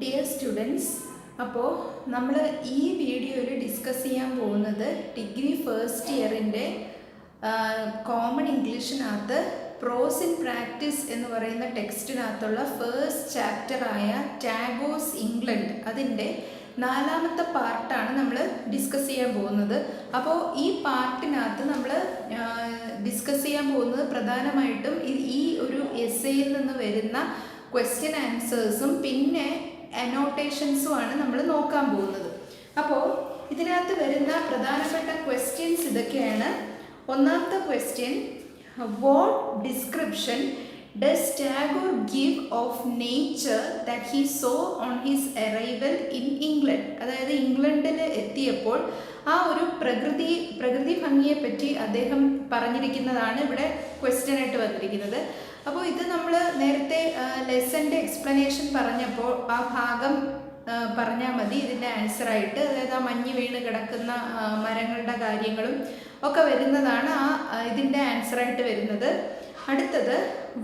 Dear students, അപ്പോൾ നമ്മൾ ഈ വീഡിയോയിൽ ഡിസ്കസ് ചെയ്യാൻ പോകുന്നത് ഡിഗ്രി ഫസ്റ്റ് ഇയറിൻ്റെ കോമൺ ഇംഗ്ലീഷിനകത്ത് പ്രോസ് ഇൻ പ്രാക്ടീസ് എന്ന് പറയുന്ന ടെക്സ്റ്റിനകത്തുള്ള ഫസ്റ്റ് ചാപ്റ്ററായ ടാഗോസ് ഇംഗ്ലണ്ട് അതിൻ്റെ 4ാമത്തെ പാർട്ടാണ് നമ്മൾ ഡിസ്കസ് ചെയ്യാൻ പോകുന്നത്. അപ്പോൾ ഈ പാർട്ടിനകത്ത് നമ്മൾ ഡിസ്കസ് ചെയ്യാൻ പോകുന്നത് പ്രധാനമായിട്ടും ഈ ഒരു എസ്സേയിൽ നിന്ന് വരുന്ന ക്വസ്റ്റ്യൻ ആൻസേഴ്സും പിന്നെ അനോട്ടേഷൻസുമാണ് നമ്മൾ നോക്കാൻ പോകുന്നത്. അപ്പോൾ ഇതിനകത്ത് വരുന്ന പ്രധാനപ്പെട്ട ക്വസ്റ്റ്യൻസ് ഇതൊക്കെയാണ്. ഒന്നാമത്തെ question, what description does Tagore give of nature that he so on his arrival in England? അതായത് ഇംഗ്ലണ്ടിൽ എത്തിയപ്പോൾ ആ ഒരു പ്രകൃതി ഭംഗിയെപ്പറ്റി അദ്ദേഹം പറഞ്ഞിരിക്കുന്നതാണ് ഇവിടെ ക്വസ്റ്റ്യൻ ആയിട്ട് വന്നിരിക്കുന്നത്. അപ്പോൾ ഇത് നമ്മൾ നേരത്തെ ലെസൻ്റെ എക്സ്പ്ലനേഷൻ പറഞ്ഞപ്പോൾ ആ ഭാഗം പറഞ്ഞാൽ മതി ഇതിൻ്റെ ആൻസറായിട്ട്. അതായത് ആ മഞ്ഞ് വീണ് കിടക്കുന്ന മരങ്ങളുടെ കാര്യങ്ങളും ഒക്കെ വരുന്നതാണ് ഇതിൻ്റെ ആൻസറായിട്ട് വരുന്നത്. അടുത്തത്,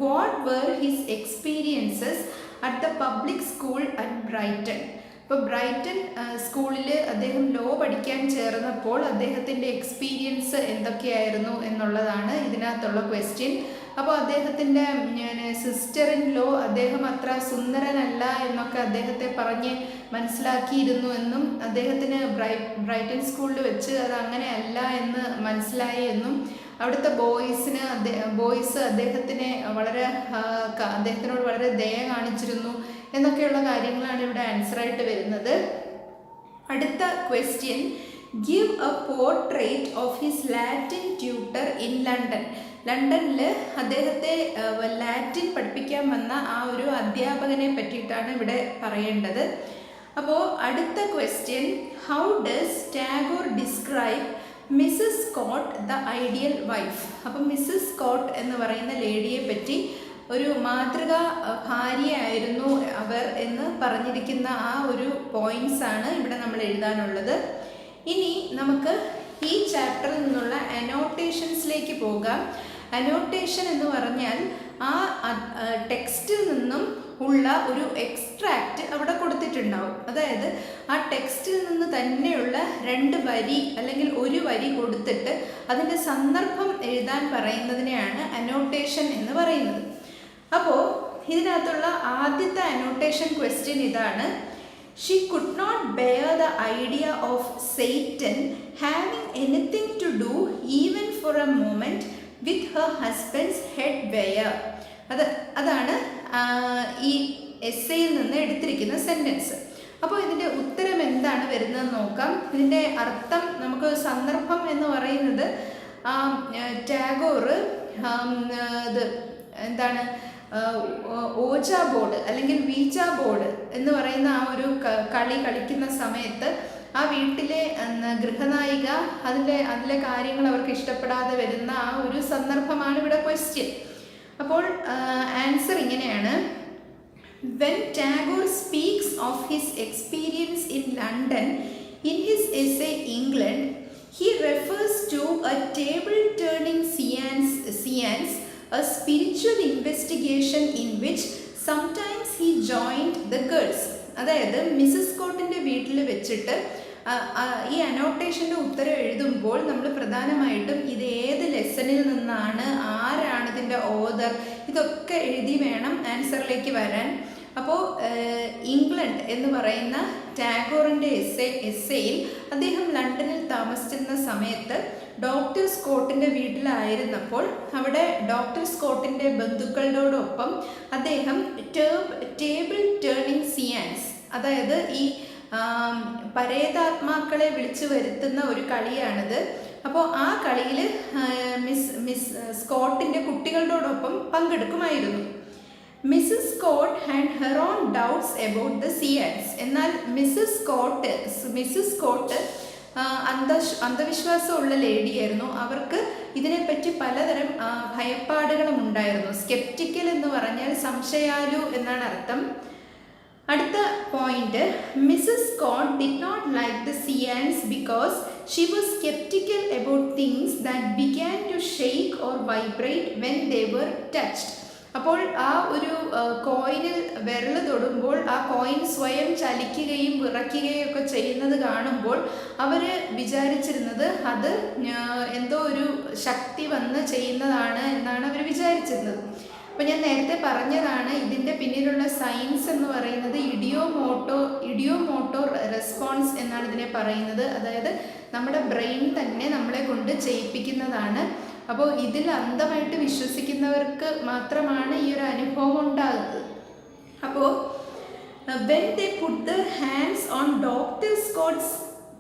what were his experiences at the public school at Brighton? ഇപ്പോൾ ബ്രൈറ്റൺ സ്കൂളിൽ അദ്ദേഹം ലോ പഠിക്കാൻ ചേർന്നപ്പോൾ അദ്ദേഹത്തിൻ്റെ എക്സ്പീരിയൻസ് എന്തൊക്കെയായിരുന്നു എന്നുള്ളതാണ് ഇതിനകത്തുള്ള ക്വസ്റ്റ്യൻ. അപ്പോൾ അദ്ദേഹത്തിൻ്റെ സിസ്റ്റർ ഇൻ ലോ അദ്ദേഹം അത്ര സുന്ദരനല്ല എന്നൊക്കെ അദ്ദേഹത്തെ പറഞ്ഞ് മനസ്സിലാക്കിയിരുന്നു എന്നും അദ്ദേഹത്തിന് ബ്രൈറ്റൺ സ്കൂളിൽ വെച്ച് അത് അങ്ങനെയല്ല എന്ന് മനസ്സിലായി എന്നും അവിടുത്തെ ബോയ്സ് അദ്ദേഹത്തിനോട് വളരെ ദയ കാണിച്ചിരുന്നു എന്നൊക്കെയുള്ള കാര്യങ്ങളാണ് ഇവിടെ ആൻസറായിട്ട് വരുന്നത്. അടുത്ത question, give A portrait of his Latin tutor in London. ലണ്ടനിൽ അദ്ദേഹത്തെ ലാറ്റിൻ പഠിപ്പിക്കാൻ വന്ന ആ ഒരു അധ്യാപകനെ പറ്റിയിട്ടാണ് ഇവിടെ പറയേണ്ടത്. അപ്പോൾ അടുത്ത question, how does Tagore describe Mrs Scott the ideal wife? അപ്പം മിസ്സസ് സ്കോട്ട് എന്ന് പറയുന്ന ലേഡിയെ പറ്റി ഒരു മാതൃകാ ഭാര്യയായിരുന്നു അവർ എന്ന് പറഞ്ഞിരിക്കുന്ന ആ ഒരു പോയിന്റ്സ് ആണ് ഇവിടെ നമ്മൾ എഴുതാനുള്ളത്. ഇനി നമുക്ക് ഈ ചാപ്റ്ററിൽ നിന്നുള്ള അനോട്ടേഷൻസിലേക്ക് പോകാം. അനോട്ടേഷൻ എന്ന് പറഞ്ഞാൽ ആ ടെക്സ്റ്റിൽ നിന്നും ഉള്ള ഒരു എക്സ്ട്രാക്റ്റ് അവിടെ കൊടുത്തിട്ടുണ്ടാവും. അതായത് ആ ടെക്സ്റ്റിൽ നിന്ന് തന്നെയുള്ള 2 വരി അല്ലെങ്കിൽ 1 വരി കൊടുത്തിട്ട് അതിൻ്റെ സന്ദർഭം എഴുതാൻ പറയുന്നതിനെയാണ് അനോട്ടേഷൻ എന്ന് പറയുന്നത്. അപ്പോൾ ഇതിനകത്തുള്ള ആദ്യത്തെ അനോട്ടേഷൻ ക്വസ്റ്റ്യൻ ഇതാണ്, she could not bear the idea of Satan having anything to do even for a moment with her husband's head bare. അതാണ് ഈ എസ്സേയിൽ നിന്ന് എടുത്തിരിക്കുന്ന സെൻറ്റൻസ്. അപ്പോൾ ഇതിൻ്റെ ഉത്തരം എന്താണ് വരുന്നതെന്ന് നോക്കാം. ഇതിൻ്റെ അർത്ഥം നമുക്ക് സന്ദർഭം എന്ന് പറയുന്നത് ടാഗോർ ഇത് എന്താണ് ഓജ ബോർഡ് അല്ലെങ്കിൽ വീജ ബോർഡ് എന്ന് പറയുന്ന ആ ഒരു കളി കളിക്കുന്ന സമയത്ത് ആ വീട്ടിലെ ഗൃഹനായിക അതിലെ കാര്യങ്ങൾ അവർക്ക് ഇഷ്ടപ്പെടാതെ വരുന്ന ആ ഒരു സന്ദർഭമാണ് ഇവിടെ ക്വസ്റ്റ്യൻ. അപ്പോൾ ആൻസർ ഇങ്ങനെയാണ്, when Tagore speaks of his experience in London in his essay England he refers to a table turning seance, a spiritual investigation in which sometimes he joined the girls. അതായത് മിസ്സസ് സ്കോട്ടിൻ്റെ വീട്ടിൽ വെച്ചിട്ട് ഈ അനോട്ടേഷൻ്റെ ഉത്തരം എഴുതുമ്പോൾ നമ്മൾ പ്രധാനമായിട്ടും ഇത് ഏത് ലെസണിൽ നിന്നാണ്, ആരാണ് ഇതിൻ്റെ ഓതർ, ഇതൊക്കെ എഴുതി വേണം ആൻസറിലേക്ക് വരാൻ. അപ്പോൾ ഇംഗ്ലണ്ട് എന്ന് പറയുന്ന ടാഗോറിൻ്റെ എസ്സേയിൽ അദ്ദേഹം ലണ്ടനിൽ താമസിച്ചിരുന്ന സമയത്ത് ഡോക്ടർ സ്കോട്ടിൻ്റെ വീട്ടിലായിരുന്നപ്പോൾ അവിടെ ഡോക്ടർ സ്കോട്ടിൻ്റെ ബന്ധുക്കളോടൊപ്പം അദ്ദേഹം ടേബിൾ ടേണിംഗ് സിയാൻസ്, അതായത് ഈ പരേതാത്മാക്കളെ വിളിച്ചു വരുത്തുന്ന ഒരു കളിയാണിത്. അപ്പോൾ ആ കളിയിൽ മിസ് സ്കോട്ടിൻ്റെ കുട്ടികളോടൊപ്പം പങ്കെടുക്കുമായിരുന്നു. Mrs Scott had her own doubts about the seances. എന്നാൽ മിസ്സസ് സ്കോട്ട് അന്ധവിശ്വാസമുള്ള ലേഡിയായിരുന്നു. അവർക്ക് ഇതിനെപ്പറ്റി പലതരം ഭയപ്പാടുകളും ഉണ്ടായിരുന്നു. സ്കെപ്റ്റിക്കൽ എന്ന് പറഞ്ഞാൽ സംശയാലു എന്നാണ് അർത്ഥം. അടുത്ത point, Mrs Scott did not like the seances because she was sceptical about things that began to shake or vibrate when they were touched. അപ്പോൾ ആ ഒരു കോയിനിൽ വിരൽ തൊടുമ്പോൾ ആ കോയിൻ സ്വയം ചലിക്കുകയും വിറയ്ക്കുകയും ഒക്കെ ചെയ്യുന്നത് കാണുമ്പോൾ അവർ വിചാരിച്ചിരുന്നത് അത് എന്തോ ഒരു ശക്തി വന്ന് ചെയ്യുന്നതാണ് എന്നാണ് അവർ വിചാരിച്ചിരുന്നത്. അപ്പോൾ ഞാൻ നേരത്തെ പറഞ്ഞതാണ് ഇതിൻ്റെ പിന്നിലുള്ള സയൻസ് എന്ന് പറയുന്നത് ഇഡിയോമോട്ടോ റെസ്പോൺസ് എന്നാണ് ഇതിനെ പറയുന്നത്. അതായത് നമ്മുടെ ബ്രെയിൻ തന്നെ നമ്മളെ കൊണ്ട് ചെയ്യിപ്പിക്കുന്നതാണ്. അപ്പോൾ ഇതിൽ അന്ധമായിട്ട് വിശ്വസിക്കുന്നവർക്ക് മാത്രമാണ് ഈ ഒരു അനുഭവം ഉണ്ടാകുന്നത്. അപ്പോൾ when they put their hands on Dr. Scott's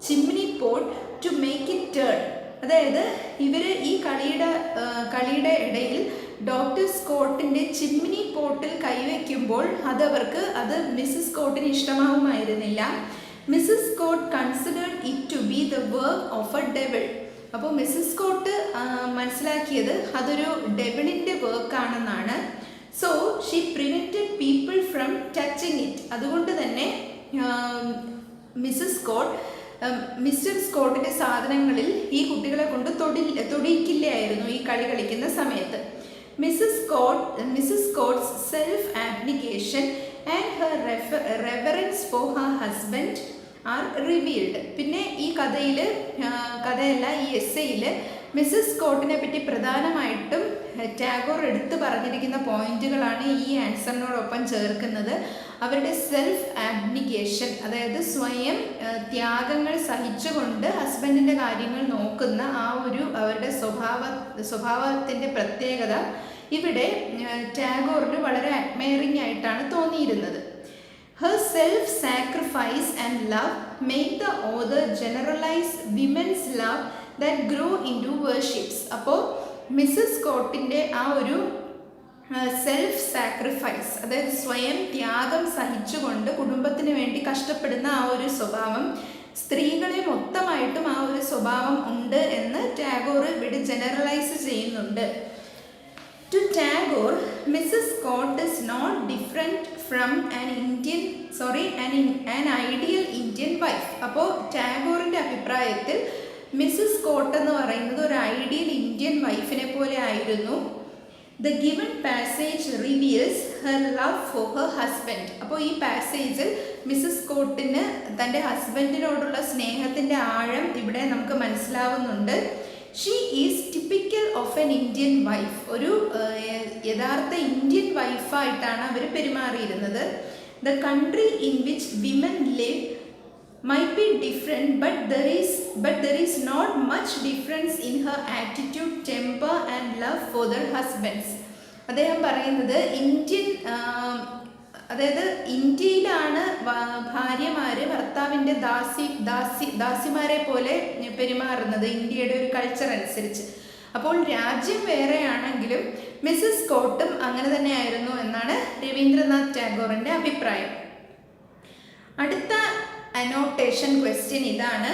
chimney pot to make it turn, അതായത് ഇവർ ഈ കളിയുടെ ഇടയിൽ ഡോക്ടർ സ്കോട്ടിൻ്റെ ചിമ്മിനി പോട്ടിൽ കൈവയ്ക്കുമ്പോൾ അത് മിസ്സസ് സ്കോട്ടിന് ഇഷ്ടമാവുമായിരുന്നില്ല. Mrs Scott considered it to be the work of a devil. അപ്പോൾ മിസ്സസ് സ്കോട്ട് മനസ്സിലാക്കിയത് അതൊരു ഡെവിളിൻ്റെ വർക്കാണെന്നാണ്. So she prevented people from touching it. അതുകൊണ്ട് തന്നെ മിസ്റ്റർ സ്കോട്ടിൻ്റെ സാധനങ്ങളിൽ ഈ കുട്ടികളെ കൊണ്ട് തൊടിയിക്കില്ലായിരുന്നു ഈ കളി കളിക്കുന്ന സമയത്ത്. Mrs Scott's self abnegation and her reverence for her husband are revealed. പിന്നെ ഈ ഈ എസ്സേയിൽ മിസ്സസ് സ്കോട്ടിനെ പറ്റി പ്രധാനമായിട്ടും ടാഗോർ എടുത്തു പറഞ്ഞിരിക്കുന്ന പോയിന്റുകളാണ് ഈ ആൻസറിനോടൊപ്പം ചേർക്കുന്നത്. അവരുടെ സെൽഫ് ആബ്നിഗേഷൻ, അതായത് സ്വയം ത്യാഗങ്ങൾ സഹിച്ചുകൊണ്ട് ഹസ്ബൻഡിൻ്റെ കാര്യങ്ങൾ നോക്കുന്ന ആ ഒരു അവരുടെ സ്വഭാവത്തിൻ്റെ പ്രത്യേകത ഇവിടെ ടാഗോറിന് വളരെ അഡ്മയറിംഗ് ആയിട്ടാണ് തോന്നിയിരുന്നത്. Her self-sacrifice and love made the author generalize women's love that grow into worships. അപ്പോൾ മിസ്സസ് സ്കോട്ടിൻ്റെ ആ ഒരു സെൽഫ് സാക്രിഫൈസ്, അതായത് സ്വയം ത്യാഗം സഹിച്ചുകൊണ്ട് കുടുംബത്തിന് വേണ്ടി കഷ്ടപ്പെടുന്ന ആ ഒരു സ്വഭാവം സ്ത്രീകളെ മൊത്തമായിട്ടും ആ ഒരു സ്വഭാവം ഉണ്ട് എന്ന് ടാഗോർ ഇവിടെ ജനറലൈസ് ചെയ്യുന്നുണ്ട്. To Tagore, Mrs. Scott is not different from an ideal Indian wife. അപ്പോൾ ടാഗോറിൻ്റെ അഭിപ്രായത്തിൽ മിസ്സസ് സ്കോട്ട് എന്ന് പറയുന്നത് ഒരു ഐഡിയൽ ഇന്ത്യൻ വൈഫിനെ പോലെ ആയിരുന്നു. The given passage reveals her love for her husband. അപ്പോൾ ഈ പാസേജിൽ മിസ്സസ് സ്കോട്ടിന് തൻ്റെ ഹസ്ബൻഡിനോടുള്ള സ്നേഹത്തിൻ്റെ ആഴം ഇവിടെ നമുക്ക് മനസ്സിലാവുന്നുണ്ട്. She is typical of an Indian wife. ഒരു യഥാർത്ഥ ഇന്ത്യൻ വൈഫായിട്ടാണ് അവർ പെരുമാറിയിരുന്നത്. The country in which women live might be different, but there is not much difference in her attitude, temper and love for their husbands. അദ്ദേഹം പറയുന്നത് അതായത് ഇന്ത്യയിലാണ് ഭാര്യമാർ ഭർത്താവിൻ്റെ ദാസിമാരെ പോലെ പെരുമാറുന്നത് ഇന്ത്യയുടെ ഒരു കൾച്ചർ അനുസരിച്ച്. അപ്പോൾ രാജ്യം വേറെയാണെങ്കിലും മിസ്സസ് സ്കോട്ടും അങ്ങനെ തന്നെയായിരുന്നു എന്നാണ് രവീന്ദ്രനാഥ് ടാഗോറിൻ്റെ അഭിപ്രായം. അടുത്ത അനോട്ടേഷൻ ക്വസ്റ്റ്യൻ ഇതാണ്.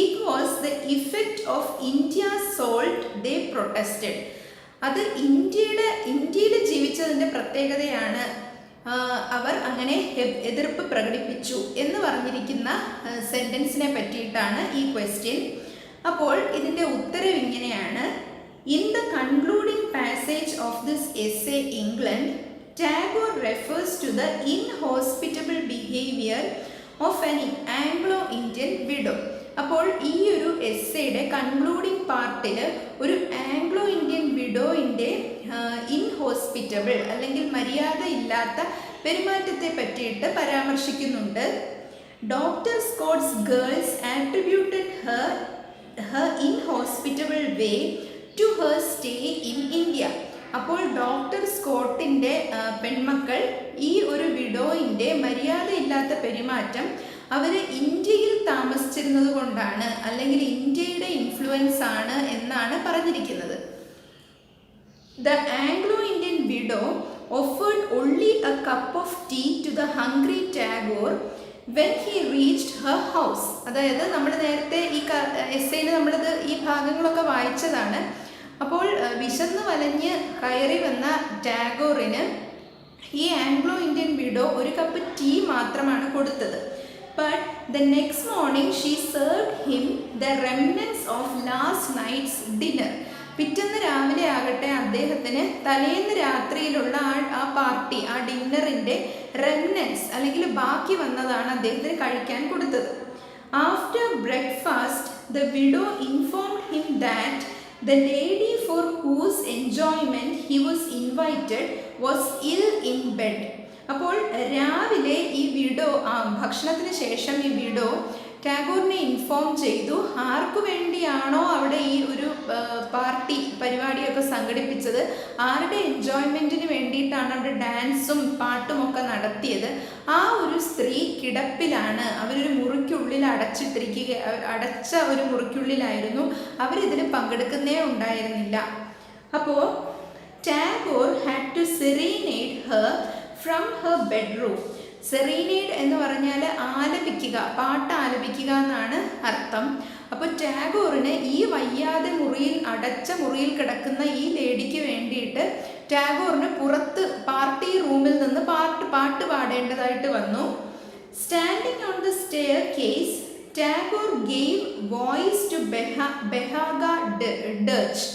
It was the effect of India salt they protested. അത് ഇന്ത്യയിൽ ജീവിച്ചതിൻ്റെ പ്രത്യേകതയാണ്. അവർ അങ്ങനെ എതിർപ്പ് പ്രകടിപ്പിച്ചു എന്ന് പറഞ്ഞിരിക്കുന്ന സെൻറ്റൻസിനെ പറ്റിയിട്ടാണ് ഈ ക്വസ്റ്റ്യൻ. അപ്പോൾ ഇതിൻ്റെ ഉത്തരം ഇങ്ങനെയാണ്. In the concluding passage of this essay England, Tagore refers to the inhospitable behaviour of an Anglo Indian widow. അപ്പോൾ ഈ ഒരു എസ്സേയുടെ കൺക്ലൂഡിംഗ് പാർട്ടിൽ ഒരു ആംഗ്ലോ ഇന്ത്യൻ വിഡോയിൻ്റെ ഇൻഹോസ്പിറ്റബിൾ അല്ലെങ്കിൽ മര്യാദ ഇല്ലാത്ത പെരുമാറ്റത്തെ പറ്റിയിട്ട് പരാമർശിക്കുന്നുണ്ട്. Doctor Scott's girls attributed her inhospitable way to her stay in India. അപ്പോൾ ഡോക്ടർ സ്കോട്ടിൻ്റെ പെൺമക്കൾ ഈ ഒരു വിഡോയിൻ്റെ മര്യാദയില്ലാത്ത പെരുമാറ്റം അവർ ഇന്ത്യയിൽ താമസിച്ചിരുന്നത് കൊണ്ടാണ്, അല്ലെങ്കിൽ ഇന്ത്യയുടെ ഇൻഫ്ലുവൻസ് ആണ് എന്നാണ് പറഞ്ഞിരിക്കുന്നത്. The Anglo-Indian widow offered only a cup of tea to the hungry Tagore when he reached her house. അതായത് നമ്മൾ നേരത്തെ ഈ എസ്സേയിൽ നമ്മളിത് ഈ ഭാഗങ്ങളൊക്കെ വായിച്ചതാണ്. അപ്പോൾ വിശന്ന് വലഞ്ഞ് കയറി വന്ന ടാഗോറിന് ഈ ആംഗ്ലോ ഇന്ത്യൻ വിഡോ ഒരു കപ്പ് ടീ മാത്രമാണ് കൊടുത്തത്. But the next morning she served him the remnants of last night's dinner. പിറ്റേന്ന് രാവിലെ ആകട്ടെ അദ്ദേഹത്തിന് തലേന്ന് രാത്രിയിലുള്ള ആ പാർട്ടി, ആ ഡിന്നറിൻ്റെ റെമനൻസ് അല്ലെങ്കിൽ ബാക്കി വന്നതാണ് അദ്ദേഹത്തിന് കഴിക്കാൻ കൊടുത്തത്. After breakfast the widow informed him that the lady for whose enjoyment he was invited was ill in bed. അപ്പോൾ രാവിലെ ഈ വിഡോ ഭക്ഷണത്തിന് ശേഷം ഈ വിഡോ ടാഗോറിനെ ഇൻഫോം ചെയ്തു ആർക്കു വേണ്ടിയാണോ അവിടെ ഈ ഒരു പാർട്ടി പരിപാടിയൊക്കെ സംഘടിപ്പിച്ചത്, ആരുടെ എൻജോയ്മെൻറ്റിന് വേണ്ടിയിട്ടാണ് അവിടെ ഡാൻസും പാട്ടും ഒക്കെ നടത്തിയത്, ആ ഒരു സ്ത്രീ കിടപ്പിലാണ്, അവരൊരു മുറിക്കുള്ളിൽ അടച്ച ഒരു മുറിക്കുള്ളിലായിരുന്നു, അവരിതിന് പങ്കെടുക്കുന്നേ ഉണ്ടായിരുന്നില്ല. അപ്പോൾ Tagore had to serenade her from her bedroom. Serenade എന്ന് പറഞ്ഞാൽ ആലപിക്കുക, പാട്ട് ആലപിക്കുക എന്നാണ് അർത്ഥം. അപ്പോൾ ടാഗോറിന് ഈ വയ്യാതെ അടച്ച മുറിയിൽ കിടക്കുന്ന ഈ ലേഡിക്ക് വേണ്ടിയിട്ട് ടാഗോറിന് പുറത്ത് പാർട്ടി റൂമിൽ നിന്ന് പാട്ട് പാടേണ്ടതായിട്ട് വന്നു. Standing on the staircase Tagore gave voice to Behaga dirge.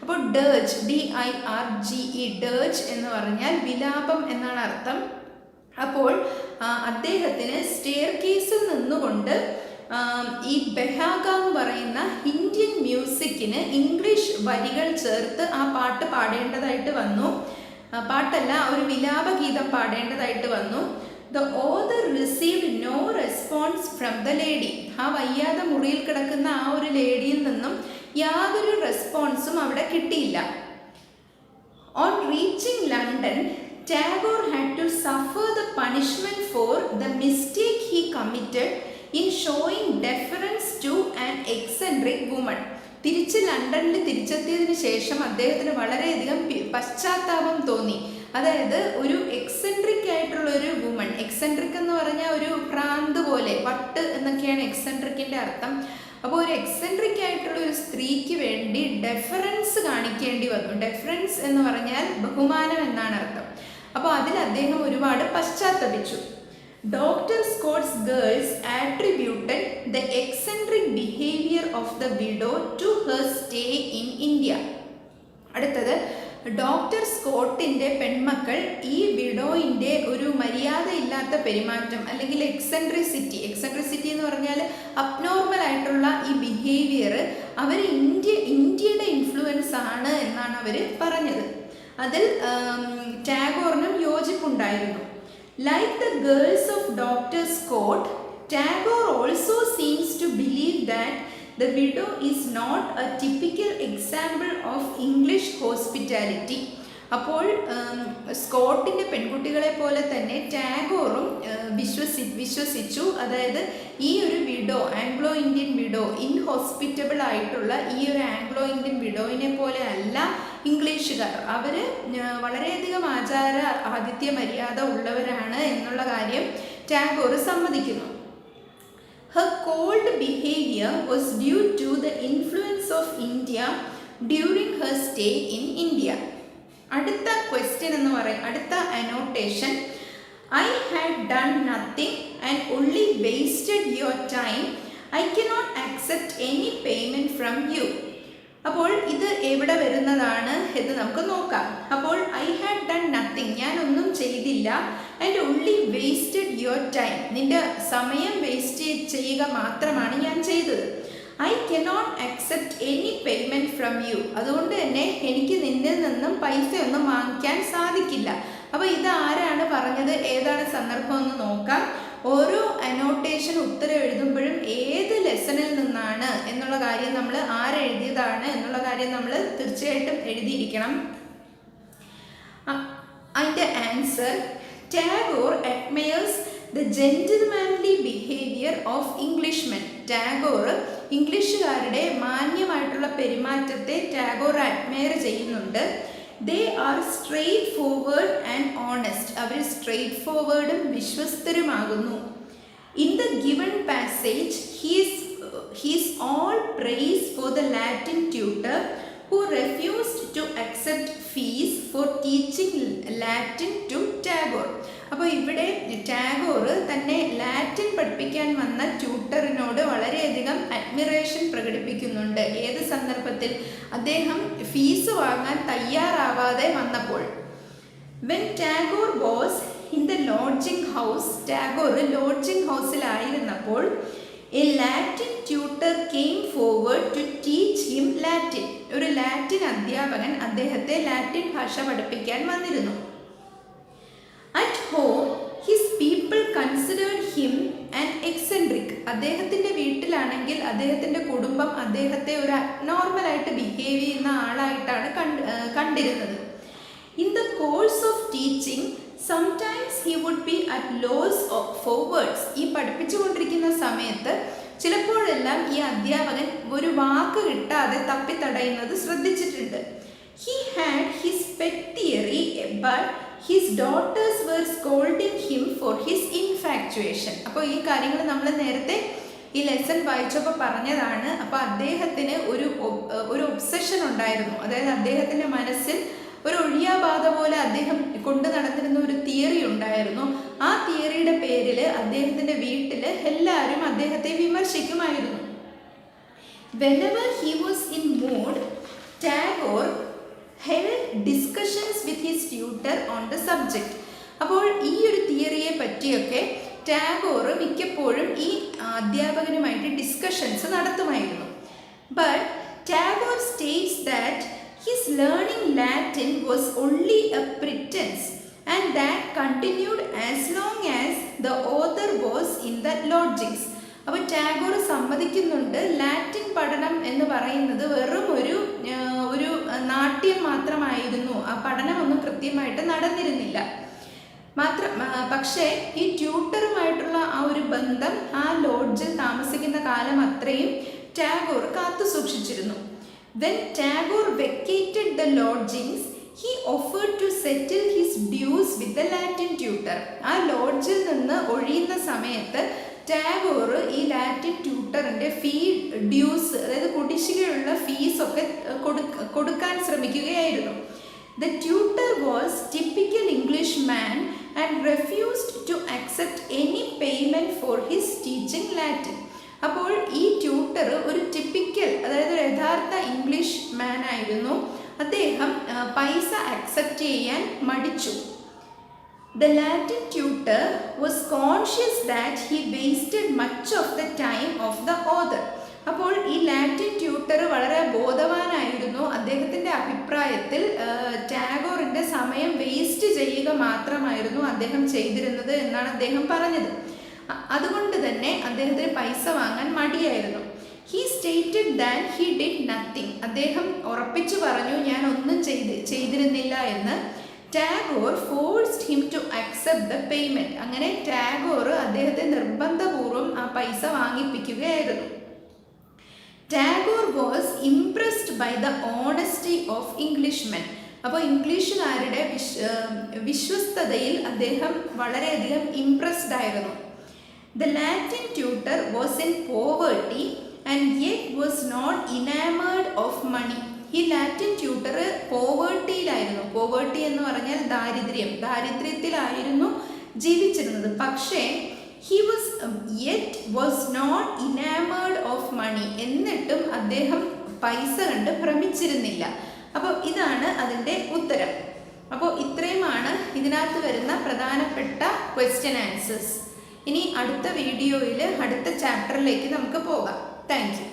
അപ്പോൾ ഡർജ് DIRGE ഡർജ് എന്ന് പറഞ്ഞാൽ വിലാപം എന്നാണ് അർത്ഥം. അപ്പോൾ അദ്ദേഹത്തിന് സ്റ്റെയർ കേസിൽ നിന്നുകൊണ്ട് ഈ ബെഹാഗ എന്ന് പറയുന്ന ഇന്ത്യൻ മ്യൂസിക്കിന് ഇംഗ്ലീഷ് വരികൾ ചേർത്ത് ആ പാട്ട് പാടേണ്ടതായിട്ട് വന്നു. പാട്ടല്ല, ഒരു വിലാപഗീതം പാടേണ്ടതായിട്ട് വന്നു. The author received no response from the lady. ആ വയ്യാതെ മുറിയിൽ കിടക്കുന്ന ആ ഒരു ലേഡിയിൽ നിന്നും യാതൊരു റെസ്പോൺസും അവിടെ കിട്ടിയില്ല. On reaching London Tagore had to suffer the punishment for the mistake he committed in showing deference to an eccentric woman. തിരിച്ച് ലണ്ടനിൽ തിരിച്ചെത്തിയതിനു ശേഷം അദ്ദേഹത്തിന് വളരെയധികം പശ്ചാത്താപം തോന്നി. അതായത് ഒരു എക്സെൻട്രിക് ആയിട്ടുള്ള ഒരു വുമൺ, എക്സെൻട്രിക് എന്ന് പറഞ്ഞാൽ ഒരു ഭ്രാന്ത് പോലെ, വട്ട് എന്നൊക്കെയാണ് എക്സെൻട്രിക്കിൻ്റെ അർത്ഥം. അപ്പോൾ ഒരു എക്സെൻട്രിക് ആയിട്ടുള്ള ഒരു സ്ത്രീക്ക് വേണ്ടി ഡെഫറൻസ് കാണിക്കേണ്ടി വന്നു. ഡെഫറൻസ് എന്ന് പറഞ്ഞാൽ ബഹുമാനം എന്നാണ് അർത്ഥം. അപ്പോൾ അതിൽ അദ്ദേഹം ഒരുപാട് പശ്ചാത്തപിച്ചു. Doctor Scott's girls attributed the eccentric behaviour of the widow to her stay in India. അടുത്തത്, ഡോക്ടർ സ്കോട്ടിൻ്റെ പെൺമക്കൾ ഈ വിഡോയിൻ്റെ ഒരു മര്യാദയില്ലാത്ത പെരുമാറ്റം അല്ലെങ്കിൽ എക്സെൻട്രിസിറ്റി എന്ന് പറഞ്ഞാൽ അബ്നോർമൽ ആയിട്ടുള്ള ഈ ബിഹേവിയർ അവർ ഇന്ത്യയുടെ ഇൻഫ്ലുവൻസ് ആണ് എന്നാണ് അവർ പറഞ്ഞത്. അതിൽ ടാഗോറിനും യോജിപ്പുണ്ടായിരുന്നു. Like the girls of doctor Scott, Tagore also seems to believe that the widow is not a typical example of English hospitality. അപ്പോൾ സ്കോട്ടിൻ്റെ പെൺകുട്ടികളെ പോലെ തന്നെ ടാഗോറും വിശ്വസിച്ചു. അതായത് ഈ ഒരു വിഡോ, ആംഗ്ലോ ഇന്ത്യൻ വിഡോ, ഇൻഹോസ്പിറ്റബിൾ ആയിട്ടുള്ള ഈ ഒരു ആംഗ്ലോ ഇന്ത്യൻ വിഡോയിനെ പോലെ അല്ല ഇംഗ്ലീഷുകാർ. അവർ വളരെയധികം ആതിഥ്യ മര്യാദ ഉള്ളവരാണ് എന്നുള്ള കാര്യം ടാഗോർ സമ്മതിക്കുന്നു. Her cold behavior was due to the influence of India during her stay in India. അടുത്ത ക്വസ്റ്റ്യൻ എന്ന് പറയും, അടുത്ത annotation, I had done nothing and only wasted your time. I cannot accept any payment from you. അപ്പോൾ ഇത് എവിടെ വരുന്നതാണ് എന്ന് നമുക്ക് നോക്കാം. അപ്പോൾ ഐ ഹാഡ് ഡൺ നത്തിങ്, ഞാൻ ഒന്നും ചെയ്തില്ല, and only wasted your time, നിന്റെ സമയം വേസ്റ്റ് ചെയ്യുക മാത്രമാണ് ഞാൻ ചെയ്തത്. I cannot accept any payment from you, അതുകൊണ്ട് തന്നെ എനിക്ക് നിന്നിൽ നിന്നും പൈസയൊന്നും വാങ്ങിക്കാൻ സാധിക്കില്ല. അപ്പോൾ ഇത് ആരാണ് പറഞ്ഞത്, ഏതാണ് സന്ദർഭം എന്ന് നോക്കാം. ഓരോ അനോട്ടേഷൻ ഉത്തരം എഴുതുമ്പോഴും ഏത് ലെസണിൽ നിന്നാണ് എന്നുള്ള കാര്യം നമ്മൾ ആരെഴുതിയതാണ് എന്നുള്ള കാര്യം നമ്മൾ തീർച്ചയായിട്ടും എഴുതിയിരിക്കണം. അതിൻ്റെ answer, Tagore admires the gentlemanly behaviour of Englishmen. Tagore ഇംഗ്ലീഷുകാരുടെ മാന്യമായിട്ടുള്ള പെരുമാറ്റത്തെ ടാഗോർ അഡ്മയർ ചെയ്യുന്നുണ്ട്. They are straightforward and honest. അവർ സ്ട്രെയിറ്റ് ഫോർവേഡും വിശ്വസ്തരുമാകുന്നു. In the given passage, he is all praise for the Latin tutor who refused to accept fees for teaching Latin to Tagore. അപ്പോൾ ഇവിടെ ടാഗോർ തന്നെ ലാറ്റിൻ പഠിപ്പിക്കാൻ വന്ന ട്യൂട്ടറിനോട് വളരെയധികം അഡ്മിറേഷൻ പ്രകടിപ്പിക്കുന്നുണ്ട്. ഏത് സന്ദർഭത്തിൽ? അദ്ദേഹം ഫീസ് വാങ്ങാൻ തയ്യാറാവാതെ വന്നപ്പോൾ. When Tagore was in the lodging house, Tagore lodging ഹൗസിലായിരുന്നപ്പോൾ a Latin tutor came forward to teach him Latin. ഒരു ലാറ്റിൻ അധ്യാപകൻ അദ്ദേഹത്തെ ലാറ്റിൻ ഭാഷ പഠിപ്പിക്കാൻ വന്നിരുന്നു. At home his people considered him an eccentric. അദ്ദേഹത്തിൻ്റെ വീട്ടിലാണെങ്കിൽ അദ്ദേഹത്തിൻ്റെ കുടുംബം അദ്ദേഹത്തെ ഒരു നോർമലായിട്ട് ബിഹേവ് ചെയ്യുന്ന ആളായിട്ടാണ് കണ്ടിരുന്നത്. In the course of teaching sometimes he would be at loss for words. ഈ പഠിപ്പിച്ചുകൊണ്ടിരിക്കുന്ന സമയത്ത് ചിലപ്പോഴെല്ലാം ഈ അധ്യാപകൻ ഒരു വാക്ക് കിട്ടാതെ തപ്പിത്തടയുന്നത് ശ്രദ്ധിച്ചിട്ടുണ്ട്. He had his pet theory but his daughters were scolding him for his infatuation. അപ്പോൾ ഈ കാര്യങ്ങൾ നമ്മൾ നേരത്തെ ഈ ലെസൺ വായിച്ചപ്പോൾ പറഞ്ഞതാണ്. അപ്പോൾ അദ്ദേഹത്തിന് ഒരു ഒബ്സഷൻ ഉണ്ടായിരുന്നു. അതായത് അദ്ദേഹത്തിൻ്റെ മനസ്സിൽ ഒരു ഒഴിയാബാധ പോലെ അദ്ദേഹം കൊണ്ടു നടന്നിരുന്ന ഒരു തിയറി ഉണ്ടായിരുന്നു. ആ തിയറിയുടെ പേരിൽ അദ്ദേഹത്തിൻ്റെ വീട്ടിൽ എല്ലാവരും അദ്ദേഹത്തെ വിമർശിക്കുമായിരുന്നു. Whenever he was in mood, Tagore held discussions with his tutor on the subject. അപ്പോൾ ഈ ഒരു തിയറിയെ പറ്റിയൊക്കെ ടാഗോർ മിക്കപ്പോഴും ഈ അധ്യാപകനുമായിട്ട് ഡിസ്കഷൻസ് നടത്തുമായിരുന്നു. But Tagore states that his learning Latin was only a pretense and that continued as long as the author was in the lodgings. അപ്പോൾ Tagore സമ്മതിക്കുന്നുണ്ട് Latin പഠനം എന്ന് പറയുന്നത് വെറും ഒരു നാട്യം മാത്രമായിരുന്നു. ആ പഠനമൊന്നും കൃത്യമായിട്ട് നടന്നിരുന്നില്ല. പക്ഷേ ഈ ട്യൂട്ടറുമായിട്ടുള്ള ആ ഒരു ബന്ധം ആ ലോഡ്ജിൽ താമസിക്കുന്ന കാലം അത്രയും ടാഗോർ കാത്തു സൂക്ഷിച്ചിരുന്നു. When Tagore vacated the lodgings, he offered to settle his dues with the Latin tutor. ആ ലോഡ്ജിൽ നിന്ന് ഒഴിയുന്ന സമയത്ത് ടാഗോർ ഈ ലാറ്റിൻ ട്യൂട്ടറിൻ്റെ ഡ്യൂസ്, അതായത് കുടിശ്ശികയുള്ള ഫീസൊക്കെ കൊടുക്കാൻ ശ്രമിക്കുകയായിരുന്നു. The tutor was typical English man and refused to accept any payment for his teaching Latin. അപ്പോൾ ഈ ട്യൂട്ടർ ഒരു ടിപ്പിക്കൽ, അതായത് ഒരു യഥാർത്ഥ ഇംഗ്ലീഷ് മാൻ ആയിരുന്നു. അദ്ദേഹം പൈസ അക്സെപ്റ്റ് ചെയ്യാൻ മടിച്ചു. The Latin tutor was conscious that he wasted much of the time of the author. അപ്പോൾ ഈ ലാറ്റിൻ ട്യൂട്ടർ വളരെ ബോധവാനായിരുന്നു. അദ്ദേഹത്തിൻ്റെ അഭിപ്രായത്തിൽ ടാഗോറിൻ്റെ സമയം വേസ്റ്റ് ചെയ്യുക മാത്രമായിരുന്നു അദ്ദേഹം ചെയ്തിരുന്നത് എന്നാണ് അദ്ദേഹം പറഞ്ഞത്. അതുകൊണ്ട് തന്നെ അദ്ദേഹത്തിന് പൈസ വാങ്ങാൻ മടിയായിരുന്നു. He stated that he did nothing. അദ്ദേഹം ഉറപ്പിച്ചു പറഞ്ഞു ഞാൻ ഒന്നും ചെയ്തിരുന്നില്ല എന്ന്. Tagore forced him to accept the payment. അങ്ങനെ ടാഗോർ അദ്ദേഹത്തെ നിർബന്ധപൂർവ്വം ആ പൈസ വാങ്ങിപ്പിക്കുകയായിരുന്നു. Tagore was impressed by the honesty of Englishmen. അപ്പോൾ ഇംഗ്ലീഷുകാരുടെ വിശ്വസ്തതയിൽ അദ്ദേഹം വളരെയധികം ഇംപ്രസ്ഡ് ആയിരുന്നു. The Latin tutor was in poverty and yet was not enamored of money. ഈ ലാറ്റിൻ ട്യൂട്ടർ പോവേർട്ടിയിലായിരുന്നു. പോവേർട്ടി എന്ന് പറഞ്ഞാൽ ദാരിദ്ര്യത്തിലായിരുന്നു ജീവിച്ചിരുന്നത്. പക്ഷേ he was not enamored of money. എന്നിട്ടും അദ്ദേഹം പൈസ കണ്ട് ഭ്രമിച്ചിരുന്നില്ല. അപ്പോൾ ഇതാണ് അതിൻ്റെ ഉത്തരം. അപ്പോൾ ഇത്രയുമാണ് ഇതിനകത്ത് വരുന്ന പ്രധാനപ്പെട്ട ക്വസ്റ്റ്യൻ ആൻസേഴ്സ്. ഇനി അടുത്ത വീഡിയോയിൽ അടുത്ത ചാപ്റ്ററിലേക്ക് നമുക്ക് പോകാം. Thank you.